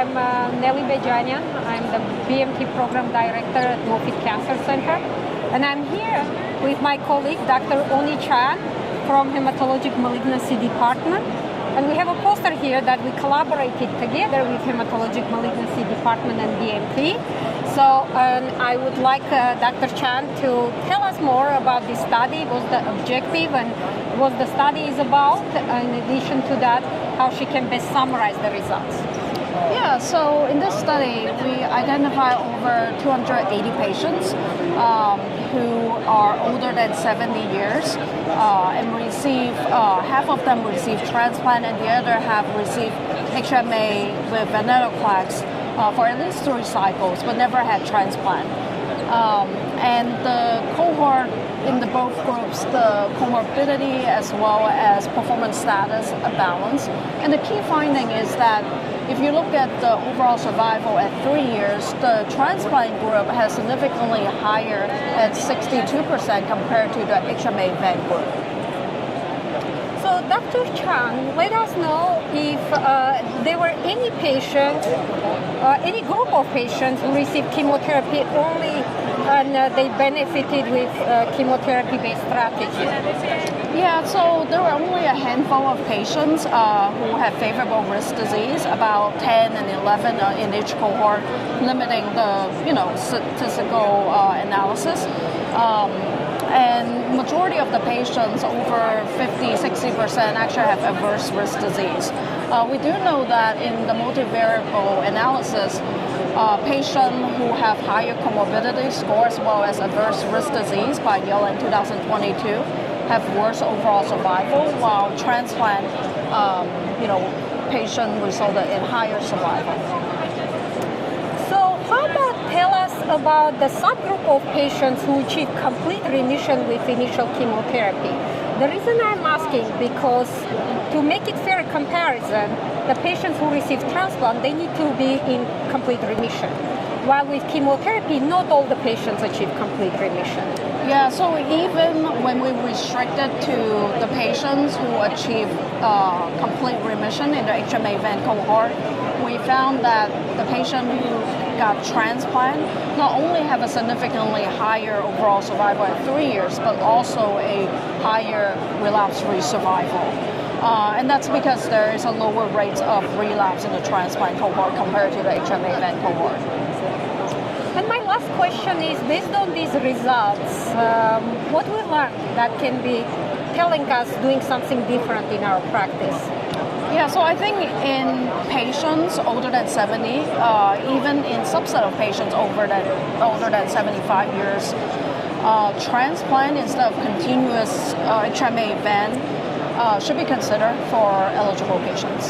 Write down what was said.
I'm Nelli Bejanyan. I'm the BMT Program Director at Moffitt Cancer Center. And I'm here with my colleague, Dr. Onyee Chan from Hematologic Malignancy Department. And we have a poster here that we collaborated together with Hematologic Malignancy Department and BMT. So I would like Dr. Chan to tell us more about this study, what the objective and what the study is about. In addition to that, how she can best summarize the results. Yeah, so in this study, we identify over 280 patients who are older than 70 years and receive, half of them receive transplant and the other half receive HMA with venetoclax for at least 3 cycles, but never had transplant. And the cohort in the both groups, the comorbidity as well as performance status are balanced. And the key finding is that if you look at the overall survival at 3 years, the transplant group has significantly higher at 62% compared to the HMA ven group. So Dr. Chan, let us know if there were any patients, any group of patients who received chemotherapy only and they benefited with chemotherapy-based strategy. Yeah, so there were only a handful of patients who had favorable risk disease, about 10 and 11 in each cohort, limiting the statistical analysis. And majority of the patients, over 50-60%, actually have adverse risk disease. We do know that in the multivariable analysis, patients who have higher comorbidity score as well as adverse risk disease by Yale in 2022 have worse overall survival, while transplant, patient resulted in higher survival. So how about tell us about the subgroup of patients who achieve complete remission with initial chemotherapy? The reason I'm asking because to make it fair comparison, the patients who receive transplant, they need to be in complete remission. While with chemotherapy, not all the patients achieve complete remission. Yeah, so even when we restricted to the patients who achieve complete remission in the HMA ven cohort, we found that the patient who got transplant not only have a significantly higher overall survival at 3 years, but also a higher relapse-free survival. And that's because there is a lower rate of relapse in the transplant cohort compared to the HMA ven cohort. And my last question is, based on these results, what we learned that can be telling us doing something different in our practice? Yeah, so I think in patients older than 70, even in subset of patients older than 75 years, transplant instead of continuous HMA ven should be considered for eligible patients.